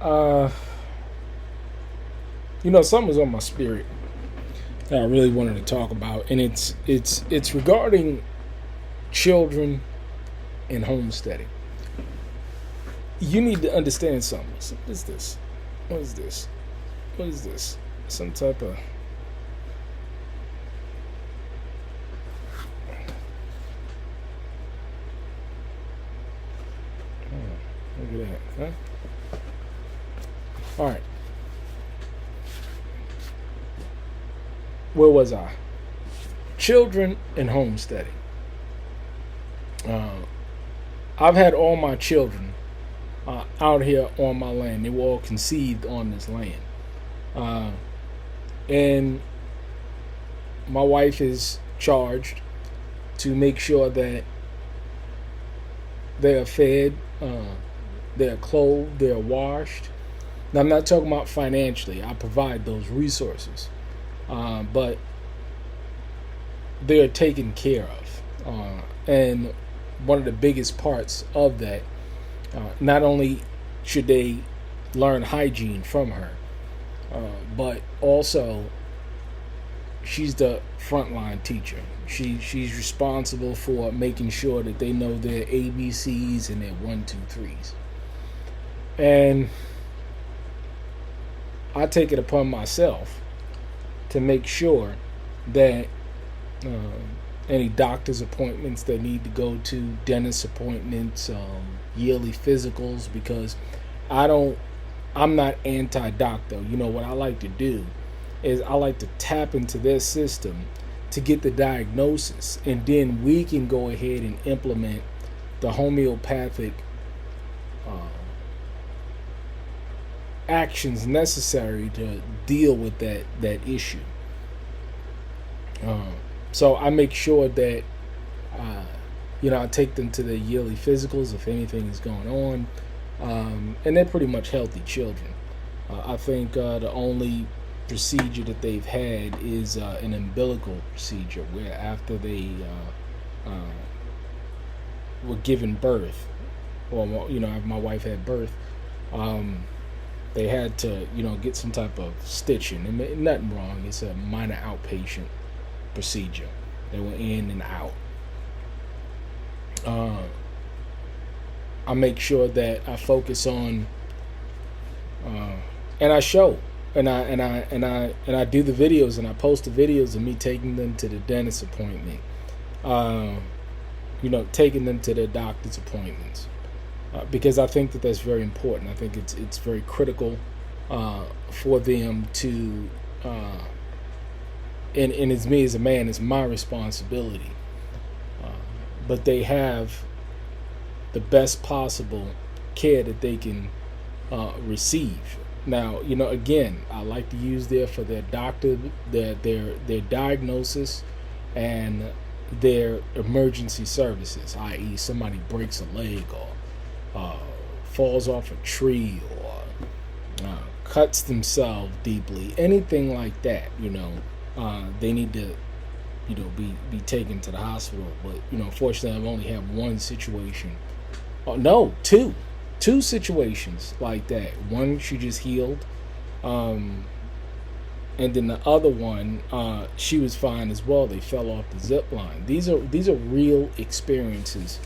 Uh, something was on my spirit that I really wanted to talk about, and it's regarding children and homesteading. You need to understand something. So what is this? What is this? What is this? Some type of look at that, huh? All right. Where was I? Children and homesteading. Uh, I've had all my children out here on my land. They were all conceived on this land. Uh, and my wife is charged to make sure that they are fed, they're clothed, they're washed. Now, I'm not talking about financially. I provide those resources. But they're taken care of. And one of the biggest parts of that, not only should they learn hygiene from her, but also she's the frontline teacher. She's responsible for making sure that they know their ABCs and their 1, 2, 3s. And I take it upon myself to make sure that any doctor's appointments they need to go to, dentist appointments, yearly physicals, because I'm not anti-doctor. What I like to do is I like to tap into their system to get the diagnosis, and then we can go ahead and implement the homeopathic actions necessary to deal with that issue. So I make sure that I take them to their yearly physicals if anything is going on, and they're pretty much healthy children. I think the only procedure that they've had is an umbilical procedure, where after they were given birth, or my wife had birth, they had to get some type of stitching. And nothing wrong. It's a minor outpatient procedure. They were in and out. I make sure that I focus on, and I show, and I do the videos, and I post the videos of me taking them to the dentist appointment, taking them to their doctor's appointments, because I think that that's very important. I think it's very critical for them to. And it's me as a man, it's my responsibility. But they have the best possible care that they can receive. Now, again, I like to use there for their doctor, their diagnosis, and their emergency services, i.e., somebody breaks a leg or falls off a tree or cuts themselves deeply, anything like that. They need to be taken to the hospital. But unfortunately, I've only had one situation. Oh no, two situations like that. One, she just healed, and then the other one, she was fine as well. They fell off the zip line. These are real experiences,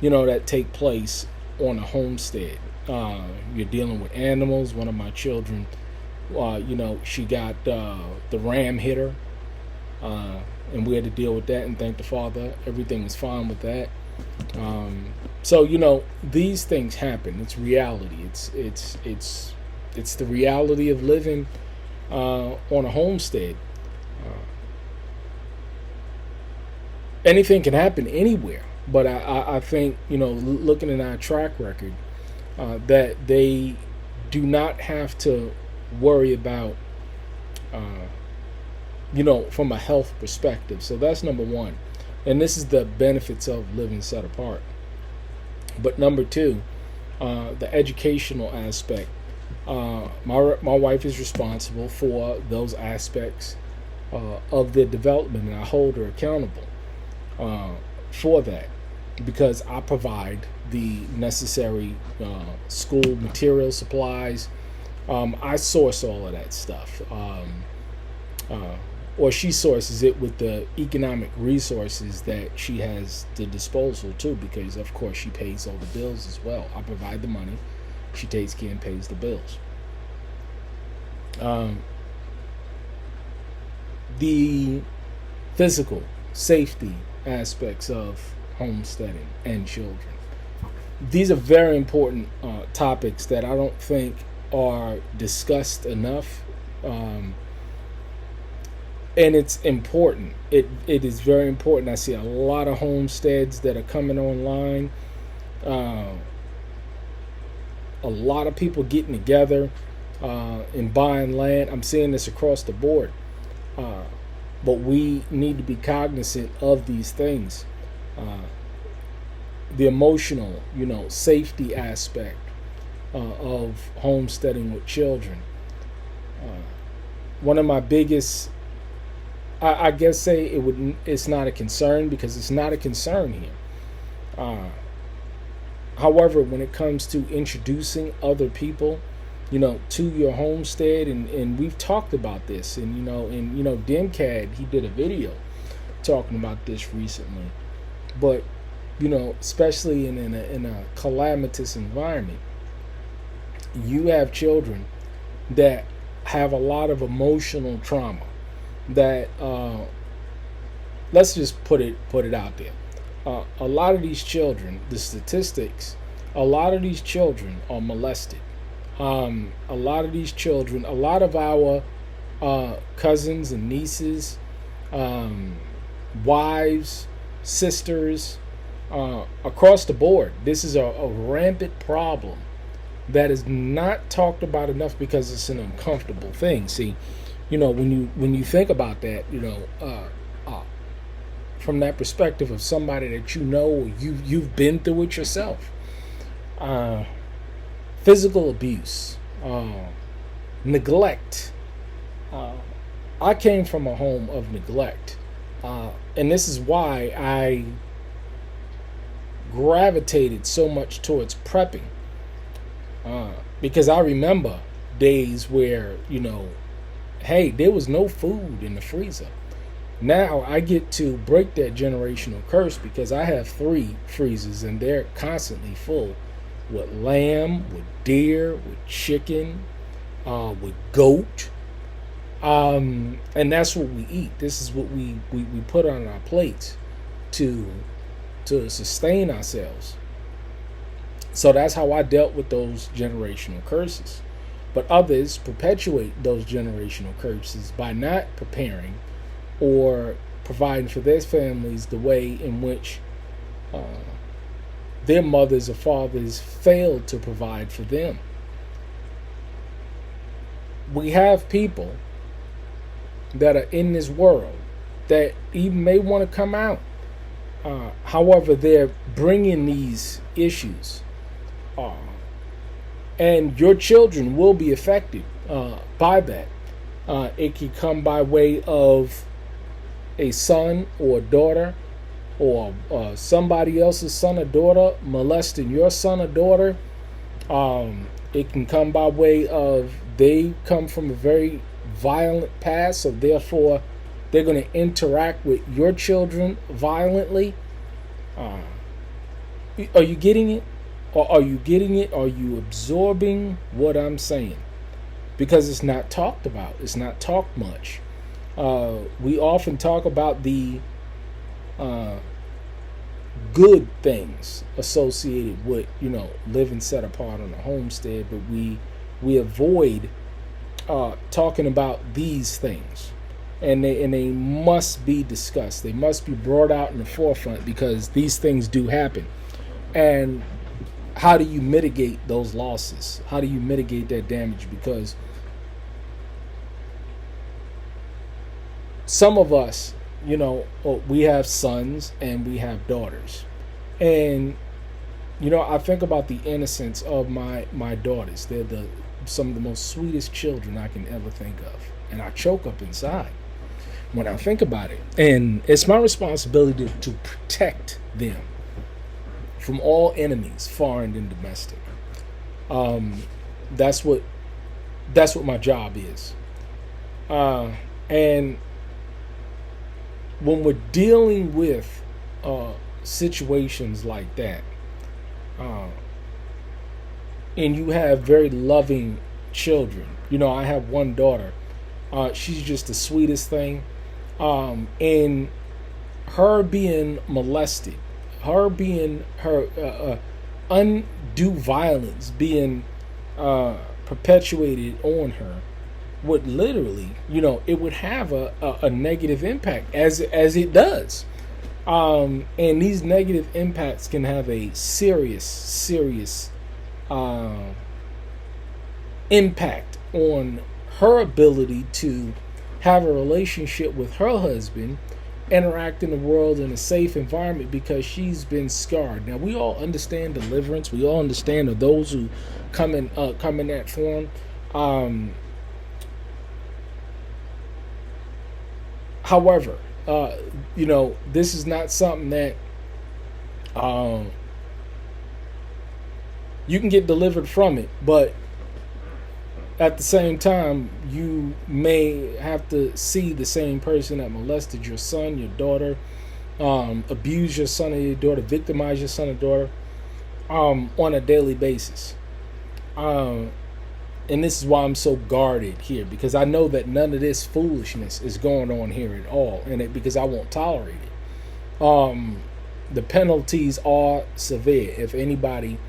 that take place on a homestead. You're dealing with animals. One of my children, she got the ram hit her, and we had to deal with that. And thank the Father, everything was fine with that. So these things happen. It's reality. It's the reality of living on a homestead. Anything can happen anywhere, but I think looking at our track record, that they do not have to worry about from a health perspective. So that's number one, and this is the benefits of living set apart. But number two, the educational aspect. My wife is responsible for those aspects of their development, and I hold her accountable for that, because I provide the necessary school material supplies. I source all of that stuff. Or she sources it with the economic resources that she has to disposal too, because of course she pays all the bills as well. I provide the money, she takes care and pays the bills. The physical safety aspects of homesteading and children. These are very important topics that I don't think are discussed enough. And it's important. It is very important. I see a lot of homesteads that are coming online. A lot of people getting together and buying land. I'm seeing this across the board. But we need to be cognizant of these things. The emotional, safety aspect of homesteading with children. One of my biggest, I guess, it's not a concern, because it's not a concern here. However, when it comes to introducing other people, to your homestead, and we've talked about this, and Demcad, he did a video talking about this recently, but especially in a calamitous environment, you have children that have a lot of emotional trauma. That let's just put it out there. A lot of these children, the statistics, a lot of these children are molested. A lot of these children, a lot of our cousins and nieces, wives, sisters, across the board, this is a rampant problem that is not talked about enough, because it's an uncomfortable thing. See, when you think about that, from that perspective of somebody that you've been through it yourself, physical abuse, neglect. I came from a home of neglect, and this is why I gravitated so much towards prepping, because I remember days where hey, there was no food in the freezer. Now I get to break that generational curse, because I have 3 freezers and they're constantly full with lamb, with deer, with chicken, with goat. And that's what we eat. This is what we put on our plates to sustain ourselves. So that's how I dealt with those generational curses. But others perpetuate those generational curses by not preparing or providing for their families the way in which their mothers or fathers failed to provide for them. We have people that are in this world that even may want to come out. However, they're bringing these issues. And your children will be affected by that. It can come by way of a son or a daughter, or somebody else's son or daughter molesting your son or daughter. It can come by way of they come from a very violent past, so therefore they're going to interact with your children violently. Are you getting it? Or are you getting it? Are you absorbing what I'm saying? Because it's not talked about. It's not talked much. We often talk about the good things associated with, living set apart on a homestead, but we avoid talking about these things. And they must be discussed. They must be brought out in the forefront, because these things do happen. And how do you mitigate those losses? How do you mitigate that damage? Because some of us, we have sons and we have daughters. And, I think about the innocence of my daughters. They're some of the most sweetest children I can ever think of. And I choke up inside when I think about it. And it's my responsibility to protect them from all enemies, foreign and domestic. That's what my job is. And when we're dealing with situations like that, and you have very loving children, I have one daughter. She's just the sweetest thing. And her being molested, her undue violence being perpetuated on her would literally, it would have a negative impact as it does. And these negative impacts can have a serious impact on her ability to have a relationship with her husband, interact in the world in a safe environment, because she's been scarred. Now, we all understand deliverance. We all understand of those who come in that form. However, this is not something that you can get delivered from it, but at the same time, you may have to see the same person that molested your son, your daughter, abuse your son or your daughter, victimize your son or daughter, on a daily basis. And this is why I'm so guarded here, because I know that none of this foolishness is going on here at all, and because I won't tolerate it. The penalties are severe. If anybody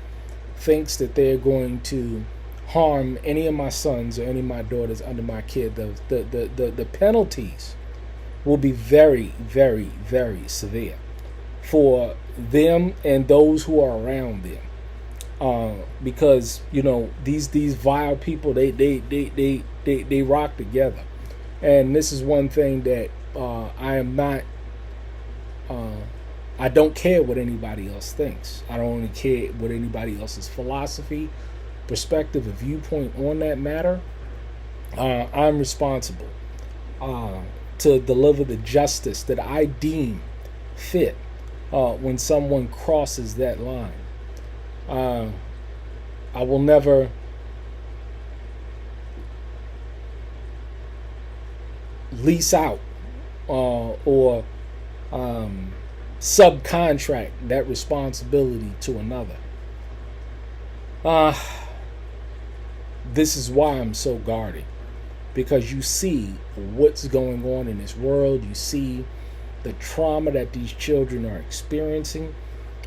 thinks that they're going to harm any of my sons or any of my daughters under my care, the penalties will be very, very, very severe for them and those who are around them. Because these vile people, they rock together, and this is one thing that I am not. I don't care what anybody else thinks. I don't really care what anybody else's philosophy, perspective, or viewpoint on that matter. I'm responsible to deliver the justice that I deem fit when someone crosses that line. I will never lease out or subcontract that responsibility to another. This is why I'm so guarded, because you see what's going on in this world. You see the trauma that these children are experiencing,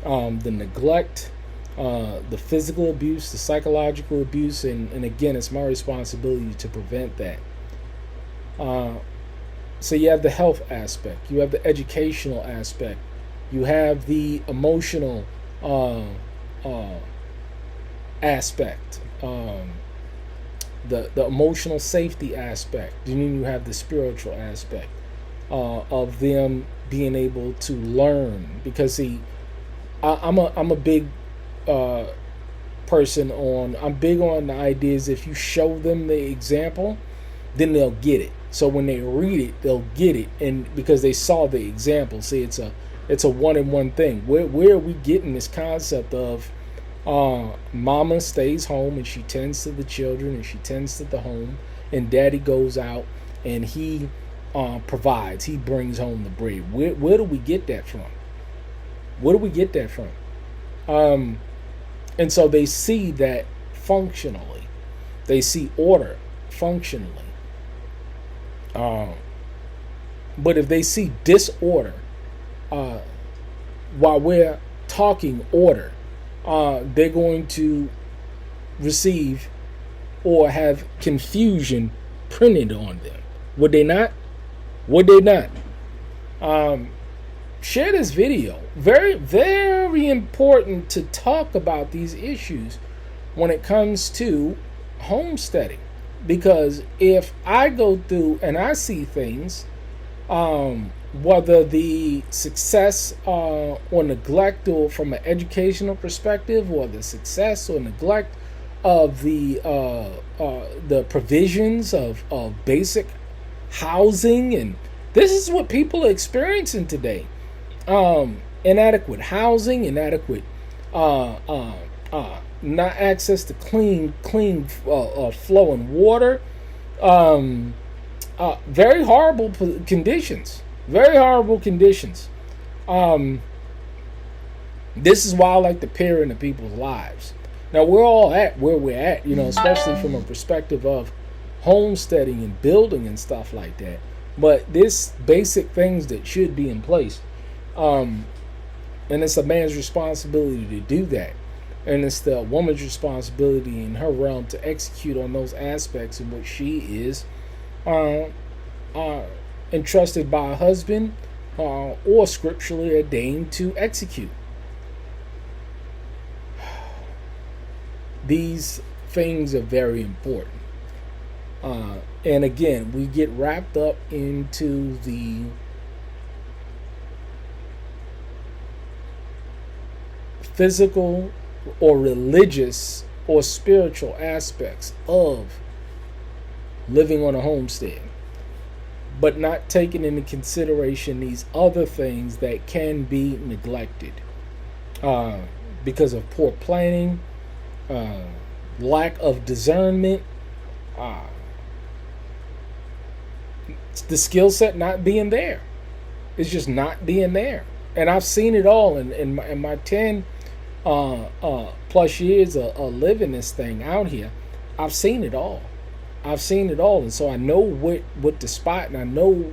the neglect, the physical abuse, the psychological abuse, and again, it's my responsibility to prevent that. So you have the health aspect, you have the educational aspect, you have the emotional aspect, the emotional safety aspect, and then you have the spiritual aspect of them being able to learn. Because see, I'm a big person on. I'm big on the ideas. If you show them the example, then they'll get it. So when they read it, they'll get it, and because they saw the example. See, it's a one-in-one thing. Where are we getting this concept of mama stays home and she tends to the children and she tends to the home, and daddy goes out and he provides, he brings home the bread? Where do we get that from? Where do we get that from? And so they see that functionally, they see order functionally. But if they see disorder while we're talking order, they're going to receive or have confusion printed on them. Would they not? Would they not? Share this video. Very, very important to talk about these issues when it comes to homesteading. Because if I go through and I see things, whether the success or neglect, or from an educational perspective, or the success or neglect of the provisions of basic housing, and this is what people are experiencing today. Inadequate housing, inadequate not access to clean flowing water, very horrible conditions, very horrible conditions. This is why I like to peer into people's lives. Now, we're all at where we're at, especially from a perspective of homesteading and building and stuff like that. But there's basic things that should be in place. And it's a man's responsibility to do that. And it's the woman's responsibility in her realm to execute on those aspects in which she is entrusted by a husband or scripturally ordained to execute. These things are very important. And again, we get wrapped up into the physical or religious or spiritual aspects of living on a homestead, but not taking into consideration these other things that can be neglected because of poor planning, lack of discernment, the skill set not being there. It's just not being there. And I've seen it all in my 10 plus years of living this thing out here. I've seen it all. And so I know what to spot, and I know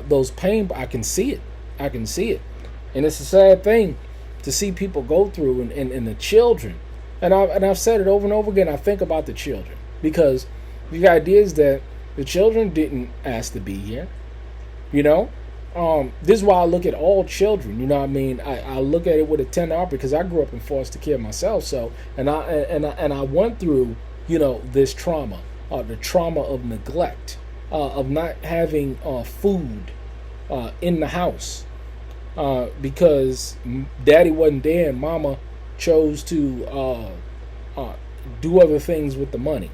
those pain. I can see it. And it's a sad thing to see people go through, and the children. And I've said it over and over again. I think about the children, because the idea is that the children didn't ask to be here. This is why I look at all children. I look at it with a tender heart, because I grew up in foster care myself. So and I went through this trauma, the trauma of neglect, of not having food in the house because daddy wasn't there and mama chose to do other things with the money.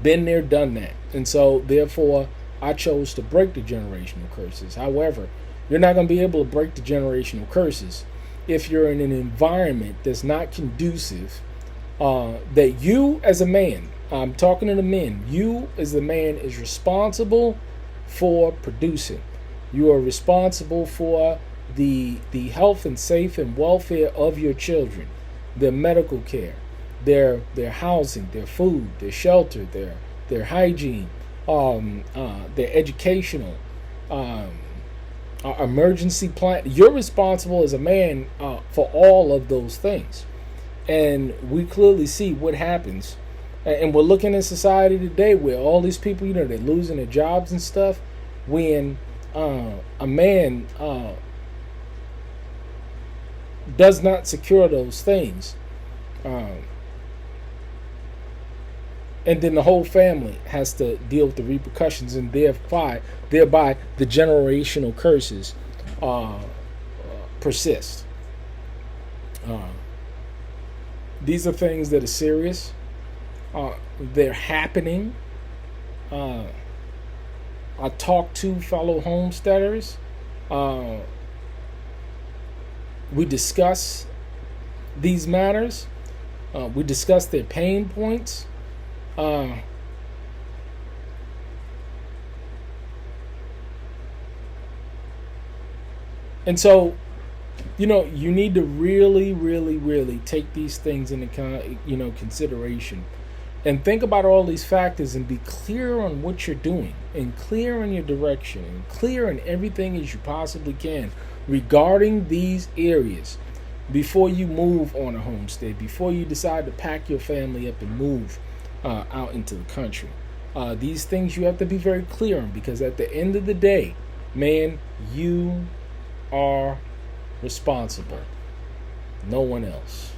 Been there, done that. And so therefore I chose to break the generational curses. However, you're not going to be able to break the generational curses if you're in an environment that's not conducive, that you as a man, I'm talking to the men, you as the man is responsible for producing. You are responsible for the health and safe and welfare of your children, their medical care, their housing, their food, their shelter, their hygiene, their educational, emergency plan. You're responsible as a man for all of those things. And we clearly see what happens. And we're looking at society today where all these people, they're losing their jobs and stuff, when a man does not secure those things. And then the whole family has to deal with the repercussions, and thereby the generational curses persist. These are things that are serious. They're happening. I talk to fellow homesteaders. We discuss these matters. We discuss their pain points. And so, you need to really, really, really take these things into consideration, and think about all these factors, and be clear on what you're doing, and clear on your direction, and clear on everything as you possibly can regarding these areas before you move on a homestead, before you decide to pack your family up and move out into the country. These things you have to be very clear on, because at the end of the day, man, you are responsible. No one else.